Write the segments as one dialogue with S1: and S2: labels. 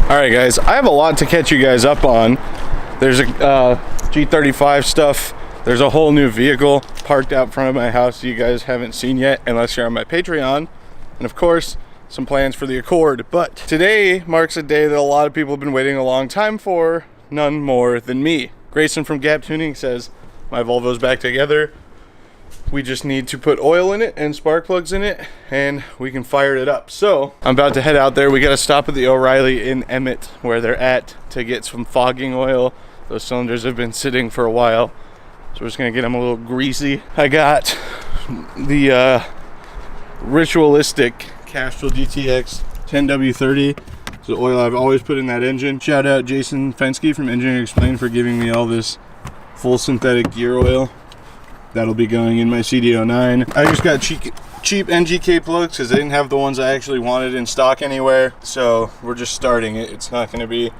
S1: Alright guys, I have a lot to catch you guys up on. There's a G35 stuff. There's a whole new vehicle parked out front of my house you guys haven't seen yet unless you're on my Patreon. And of course, some plans for the Accord. But today marks a day that a lot of people have been waiting a long time for, none more than me. Grayson from Gap Tuning says, my Volvo's back together. We just need to put oil in it and spark plugs in it and we can fire it up. So I'm about to head out there. We got to stop at the O'Reilly in Emmett where they're at to get some fogging oil. Those cylinders have been sitting for a while, so we're just gonna get them a little greasy. I got the ritualistic Castrol GTX 10W30. It's the oil I've always put in that engine. Shout out Jason Fensky from Engineering Explained for giving me all this full synthetic gear oil. That'll be going in my CDO9. I just got cheap NGK plugs because they didn't have the ones I actually wanted in stock anywhere. So we're just starting it. It's not going to be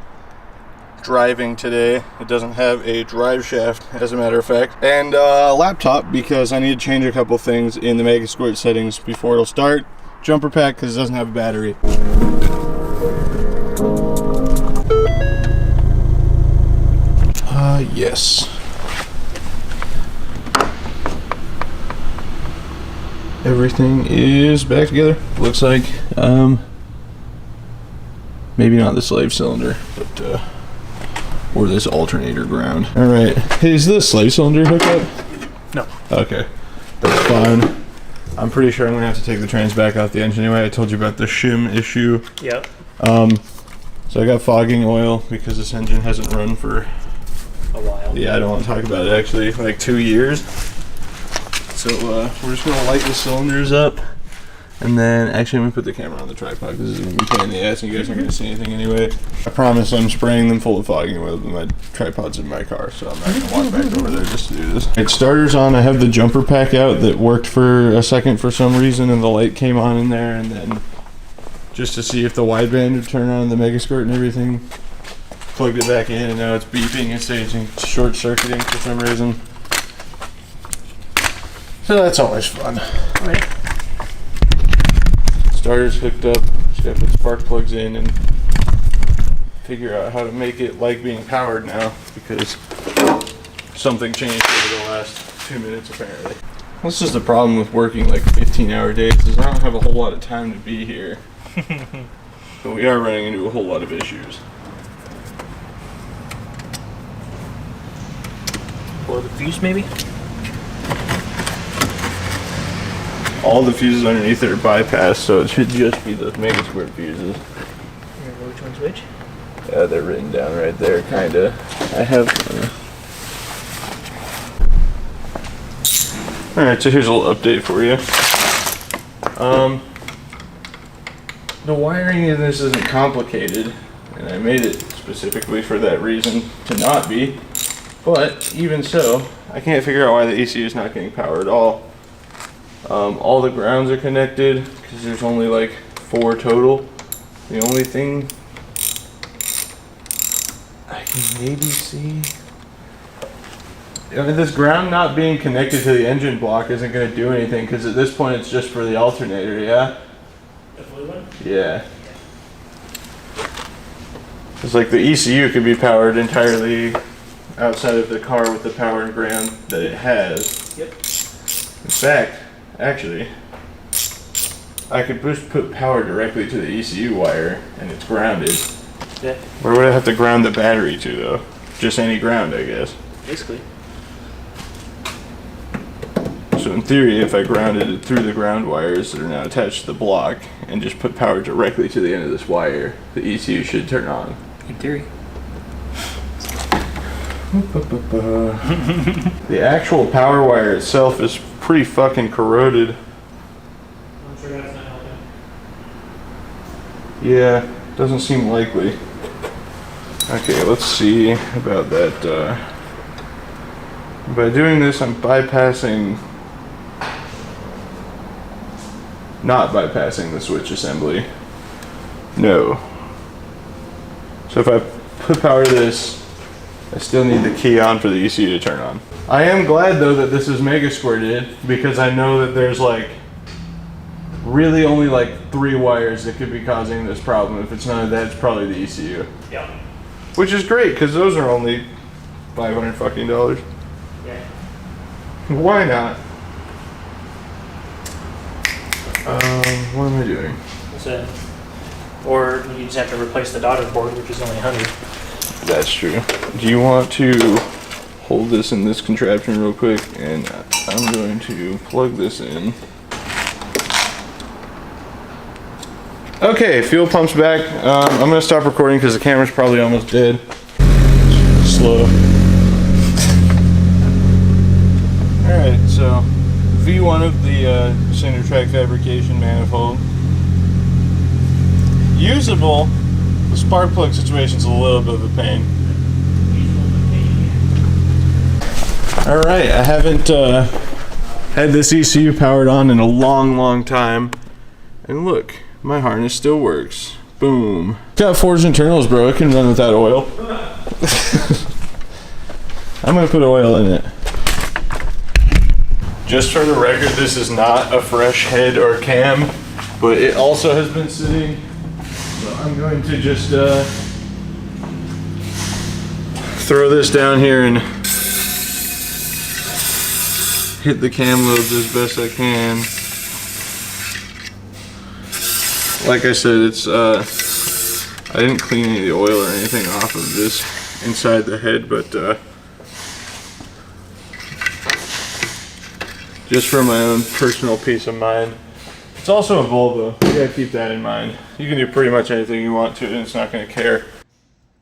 S1: driving today. It doesn't have a drive shaft, as a matter of fact. And a laptop because I need to change a couple things in the Megasquirt settings before it'll start. Jumper pack because it doesn't have a battery. Yes. Everything is back together. Looks like, maybe not the slave cylinder, but or this alternator ground. All right, is this slave cylinder hooked up?
S2: No.
S1: Okay, that's fine. I'm pretty sure I'm gonna have to take the trans back out the engine anyway. I told you about the shim issue.
S2: Yep.
S1: So I got fogging oil because this engine hasn't run for
S2: a while.
S1: Yeah, I don't want to talk about it actually, like 2 years. So we're just gonna light the cylinders up, and then actually I'm gonna put the camera on the tripod because this is gonna be pain in the ass and you guys aren't gonna see anything anyway. I promise I'm spraying them full of fogging oil, but my tripod's in my car, so I'm not gonna walk back over there just to do this. Alright, starter's on. I have the jumper pack out that worked for a second for some reason, and the light came on in there, and then just to see if the wideband would turn on the Megasquirt and everything, plugged it back in, and now it's beeping and staging short circuiting for some reason. So that's always fun.
S2: Right.
S1: Starter's hooked up, just gotta put spark plugs in and figure out how to make it like being powered now because something changed over the last 2 minutes apparently. This is the problem with working like 15-hour days is I don't have a whole lot of time to be here. But we are running into a whole lot of issues.
S2: Blow the fuse maybe?
S1: All the fuses underneath it are bypassed, so it should just be the Megasquirt fuses.
S2: Remember which one's which?
S1: Yeah, they're written down right there, kinda. I have. Alright, so here's a little update for you. The wiring in this isn't complicated, and I made it specifically for that reason to not be. But even so, I can't figure out why the ECU is not getting power at all. All the grounds are connected because there's only like 4 total. The only thing I can maybe see, this ground not being connected to the engine block isn't going to do anything because at this point it's just for the alternator, yeah?
S2: The blue one?
S1: Yeah. It's like the ECU could be powered entirely outside of the car with the power and ground that it has.
S2: Yep.
S1: In fact, actually, I could just put power directly to the ECU wire and it's grounded.
S2: Yeah.
S1: Where would I have to ground the battery to though? Just any ground, I guess.
S2: Basically.
S1: So in theory, if I grounded it through the ground wires that are now attached to the block and just put power directly to the end of this wire, the ECU should turn on.
S2: In theory.
S1: The actual power wire itself is pretty fucking corroded.
S2: I'm sure that's not helping.
S1: Yeah, doesn't seem likely. Okay, let's see about that. By doing this, I'm not bypassing the switch assembly. No. So if I put power to this, I still need the key on for the ECU to turn on. I am glad though that this is Megasquirted because I know that there's like really only like 3 wires that could be causing this problem. If it's none of that, it's probably the ECU.
S2: Yeah.
S1: Which is great, because those are only $500 fucking.
S2: Yeah.
S1: Why not? What am I doing?
S2: So, or you just have to replace the daughter board, which is only 100.
S1: That's true. Do you want to hold this in this contraption real quick? And I'm going to plug this in. Okay, fuel pump's back. I'm going to stop recording because the camera's probably almost dead. Slow. Alright, so V1 of the cinder track fabrication manifold. Usable. The spark plug situation's a little bit of a pain. Alright, I haven't had this ECU powered on in a long time. And look, my harness still works. Boom. It's got forged internals, bro. It can run without oil. I'm gonna put oil in it. Just for the record, this is not a fresh head or cam, but it also has been sitting. So I'm going to just throw this down here and hit the cam lobes as best I can. Like I said, it's I didn't clean any of the oil or anything off of this inside the head, but just for my own personal peace of mind. It's also a Volvo. You gotta keep that in mind. You can do pretty much anything you want to and it's not gonna care.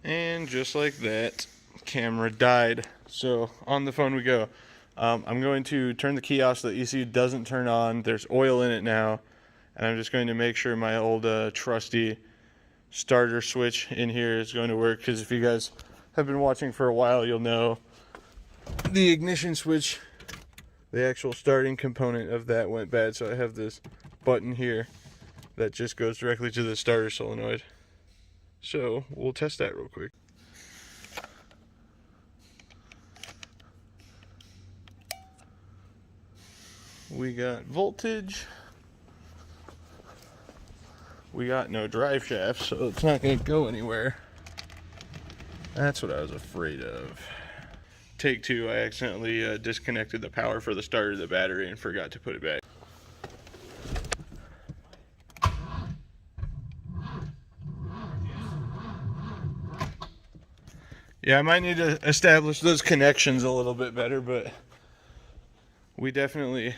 S1: And just like that, camera died. So on the phone we go. I'm going to turn the key off so the ECU doesn't turn on. There's oil in it now. And I'm just going to make sure my old trusty starter switch in here is going to work, because if you guys have been watching for a while, you'll know the ignition switch, the actual starting component of that went bad. So I have this button here that just goes directly to the starter solenoid. So we'll test that real quick. We got voltage. We got no drive shaft, so it's not going to go anywhere. That's what I was afraid of. Take 2, I accidentally disconnected the power for the starter of the battery and forgot to put it back. Yeah, I might need to establish those connections a little bit better, but we definitely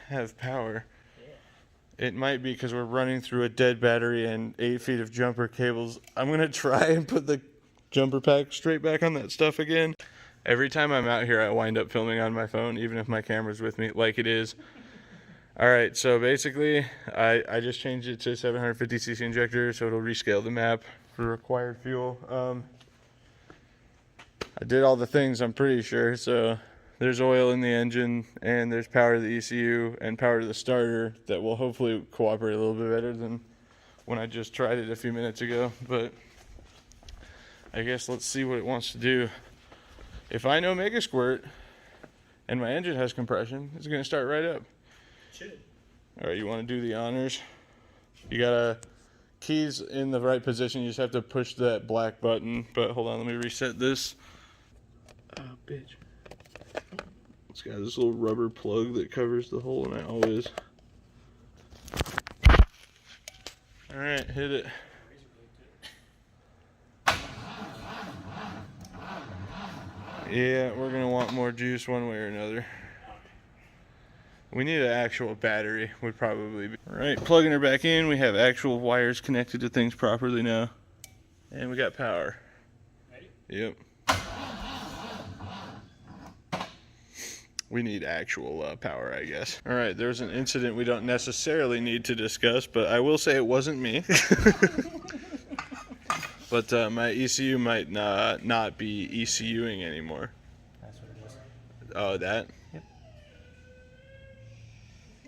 S1: have power. It might be because we're running through a dead battery and 8 feet of jumper cables. I'm going to try and put the jumper pack straight back on that stuff again. Every time I'm out here, I wind up filming on my phone, even if my camera's with me, like it is. Alright, so basically, I just changed it to 750cc injector, so it'll rescale the map for required fuel. I did all the things, I'm pretty sure, so there's oil in the engine, and there's power to the ECU and power to the starter that will hopefully cooperate a little bit better than when I just tried it a few minutes ago. But I guess let's see what it wants to do. If I know Mega Squirt and my engine has compression, it's going to start right up.
S2: Should.
S1: Alright, you want to do the honors? You got keys in the right position, you just have to push that black button. But hold on, let me reset this. Oh, bitch. It's got this little rubber plug that covers the hole, and I always... Alright, hit it. Yeah, we're going to want more juice one way or another. We need an actual battery, would probably be... Alright, plugging her back in. We have actual wires connected to things properly now. And we got power. Ready? Yep. We need actual power, I guess. All right, there's an incident we don't necessarily need to discuss, but I will say it wasn't me. But my ECU might not be ECUing anymore.
S2: That's what it is.
S1: Oh, that?
S2: Yep.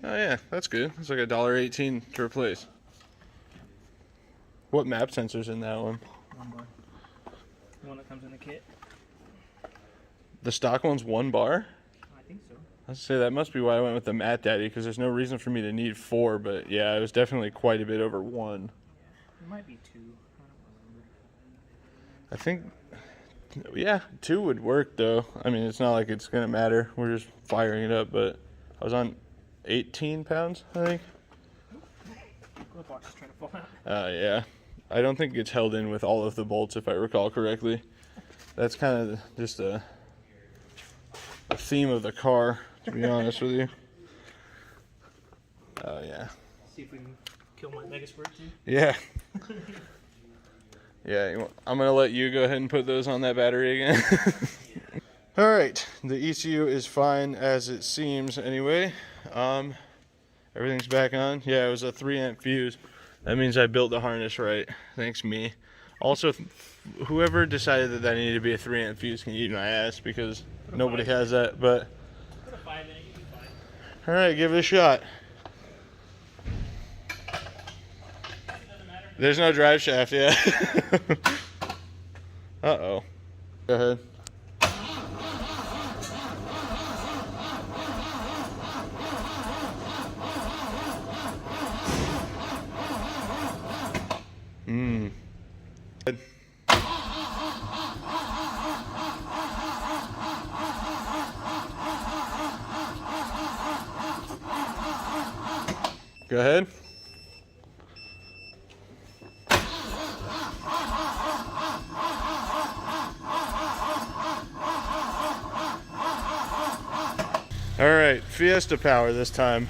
S1: Oh yeah, that's good. It's like $1.18 to replace. What map sensor's in that one?
S2: One bar. The one that comes in the kit.
S1: The stock one's 1 bar?
S2: I think so.
S1: Let's say that must be why I went with the Matt Daddy, because there's no reason for me to need 4, but yeah, it was definitely quite a bit over 1.
S2: It might be 2.
S1: I think, yeah, 2 would work though. I mean, it's not like it's gonna matter. We're just firing it up, but I was on 18 pounds, I think.
S2: Glove box is trying to fall out.
S1: Yeah. I don't think it's held in with all of the bolts, if I recall correctly. That's kind of just a theme of the car, to be honest with you. Oh, yeah.
S2: See if we can kill my Mega Squirt too.
S1: Yeah. Yeah, I'm going to let you go ahead and put those on that battery again. All right, the ECU is fine as it seems anyway. Everything's back on. Yeah, it was a 3-amp fuse. That means I built the harness right. Thanks me. Also, whoever decided that needed to be a 3-amp fuse can eat my ass, because nobody has that. But
S2: put a 5 in it, you'll be fine.
S1: All right, give it a shot. There's no drive shaft, yeah. Uh-oh. Go ahead. Good. Go ahead. All right, Fiesta power this time.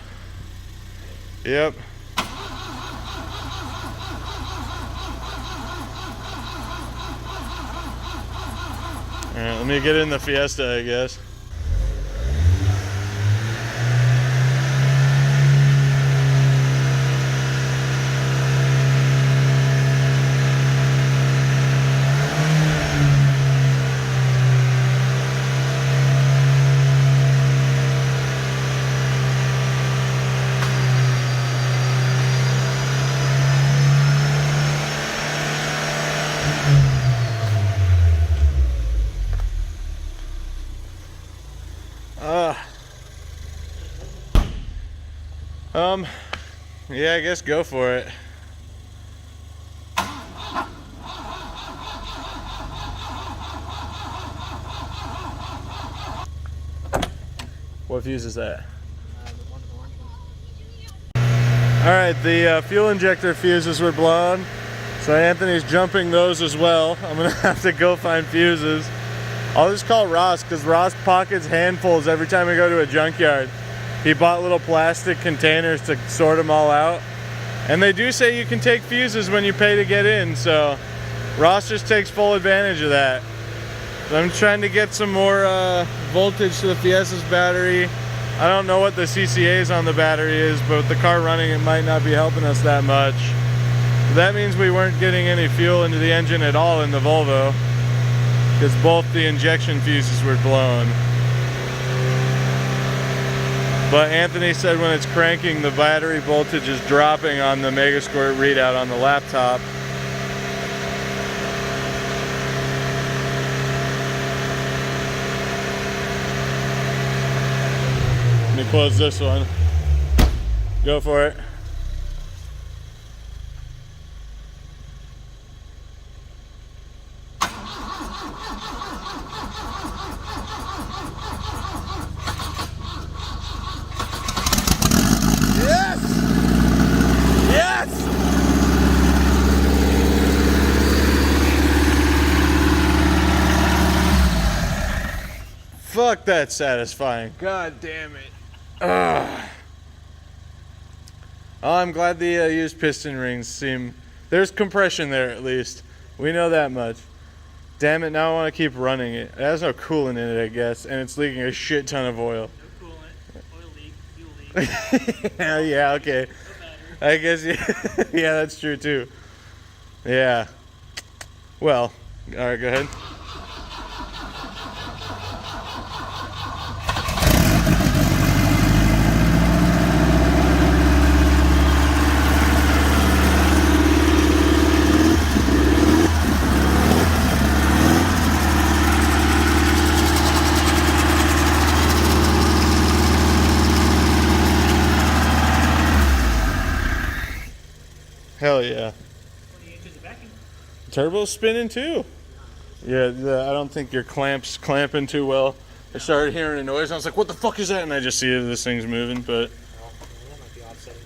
S1: Yep. All right, let me get in the Fiesta, I guess. Yeah, I guess go for it. What fuse is that? Alright, the fuel injector fuses were blown, so Anthony's jumping those as well. I'm gonna have to go find fuses. I'll just call Ross, because Ross pockets handfuls every time we go to a junkyard. He bought little plastic containers to sort them all out. And they do say you can take fuses when you pay to get in, so Ross just takes full advantage of that. So I'm trying to get some more voltage to the Fiesta's battery. I don't know what the CCAs on the battery is, but with the car running, it might not be helping us that much. That means we weren't getting any fuel into the engine at all in the Volvo, because both the injection fuses were blown. But Anthony said when it's cranking, the battery voltage is dropping on the Megasquirt readout on the laptop. Let me close this one. Go for it. Fuck, that's satisfying. God damn it. Ugh. Oh, I'm glad the used piston rings seem... There's compression there at least. We know that much. Damn it, now I want to keep running it. It has no coolant in it, I guess, and it's leaking a shit ton of oil.
S2: No coolant, oil leak, fuel leak.
S1: Yeah, okay. No I guess, yeah, that's true too. Yeah. Well, alright, go ahead. Hell yeah.
S2: 20 inches of vacuum.
S1: Turbo's spinning too. Yeah, I don't think your clamp's clamping too well. I started hearing a noise and I was like, what the fuck is that? And I just see that this thing's moving, but...
S2: Oh, that might be offsetting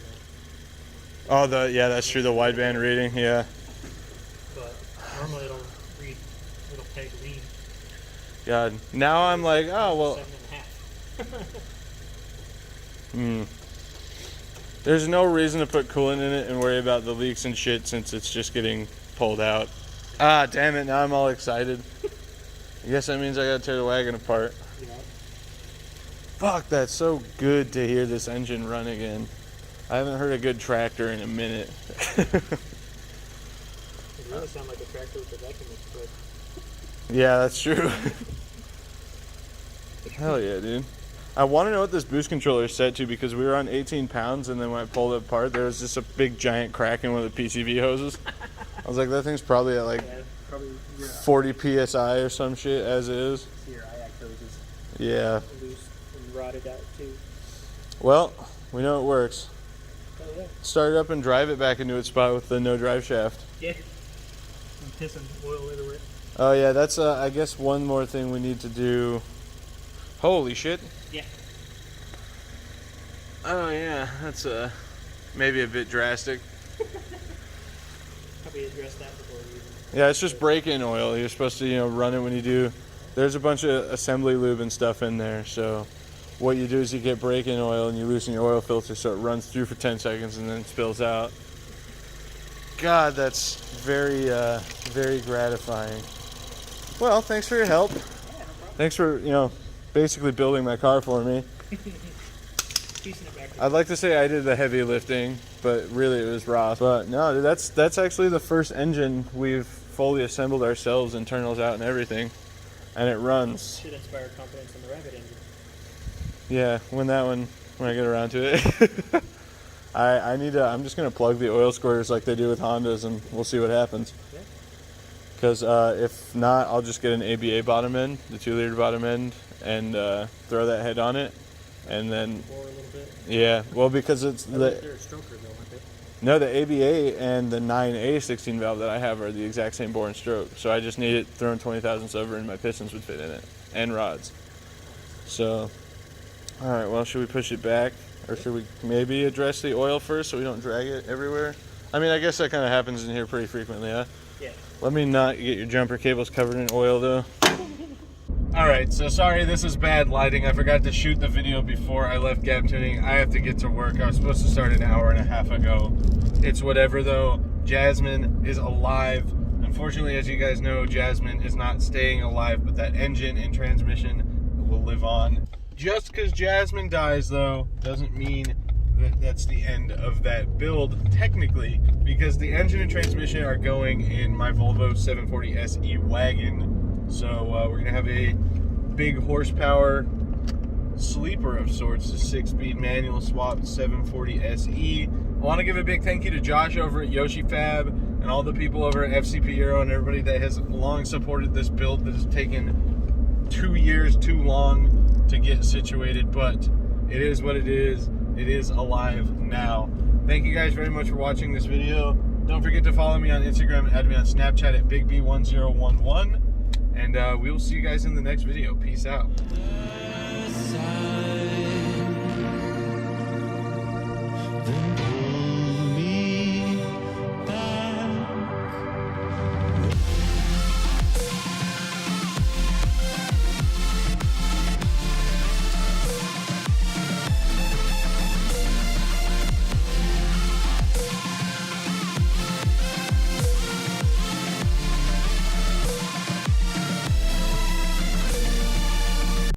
S1: Oh, yeah, that's true, the wideband reading, yeah.
S2: But normally it'll peg lean.
S1: God, now I'm like, oh, well...
S2: 7.5.
S1: There's no reason to put coolant in it and worry about the leaks and shit since it's just getting pulled out. Ah, damn it, now I'm all excited. I guess that means I gotta tear the wagon apart.
S2: Yeah.
S1: Fuck, that's so good to hear this engine run again. I haven't heard a good tractor in a minute.
S2: It really sounds like a tractor with a vacuum express.
S1: Yeah, that's true. Hell yeah, dude. I want to know what this boost controller is set to because we were on 18 pounds and then when I pulled it apart, there was just a big giant crack in one of the PCV hoses. I was like, that thing's probably at like 40 PSI or some shit as is.
S2: Your IAC hoses.
S1: Yeah.
S2: Loose and rotted out too.
S1: Well, we know it works.
S2: Oh yeah.
S1: Start it up and drive it back into its spot with the no drive shaft.
S2: Yeah. I'm pissing oil everywhere.
S1: Oh yeah, that's I guess one more thing we need to do. Holy shit.
S2: Yeah.
S1: Oh yeah, that's maybe a bit drastic.
S2: Probably addressed that before we even...
S1: Yeah, it's just break-in oil. You're supposed to, run it when you do. There's a bunch of assembly lube and stuff in there. So what you do is you get break-in oil and you loosen your oil filter so it runs through for 10 seconds and then it spills out. God, that's very, very gratifying. Well, thanks for your help.
S2: Yeah, no problem.
S1: Thanks for, basically building my car for me.
S2: Piecing it back.
S1: I'd like to say I did the heavy lifting, but really it was Ross. But no, dude, that's actually the first engine we've fully assembled ourselves, internals out and everything, and it runs.
S2: Should inspire confidence in the Rabbit engine.
S1: Yeah, when I get around to it. I'm just gonna plug the oil squirters like they do with Hondas, and we'll see what happens.
S2: Yeah.
S1: Because if not, I'll just get an ABA bottom end, the 2-liter bottom end, and throw that head on it. And then,
S2: Or a little bit.
S1: yeah, well, because it's
S2: They're a stroker though, aren't they?
S1: no, the ABA and the 9A 16 valve that I have are the exact same bore and stroke. So I just need it thrown 20 thousandths over, and my pistons would fit in it and rods. So, all right, well, should we push it back, or should we maybe address the oil first so we don't drag it everywhere? I mean, I guess that kind of happens in here pretty frequently, huh?
S2: Yeah.
S1: Let me not get your jumper cables covered in oil, though. Alright, so sorry this is bad lighting. I forgot to shoot the video before I left gap tuning. I have to get to work. I was supposed to start an hour and a half ago. It's whatever though. Jasmine is alive. Unfortunately, as you guys know, Jasmine is not staying alive, but that engine and transmission will live on. Just because Jasmine dies though, doesn't mean that that's the end of that build, technically, because the engine and transmission are going in my Volvo 740 SE wagon. So we're going to have a big horsepower sleeper of sorts, a 6-speed manual swapped 740 SE. I want to give a big thank you to Josh over at Yoshi Fab and all the people over at FCP Euro and everybody that has long supported this build that has taken 2 years too long to get situated, but it is what it is. It is alive now. Thank you guys very much for watching this video. Don't forget to follow me on Instagram and add me on Snapchat at BigB1011. And we will see you guys in the next video. Peace out.
S3: Then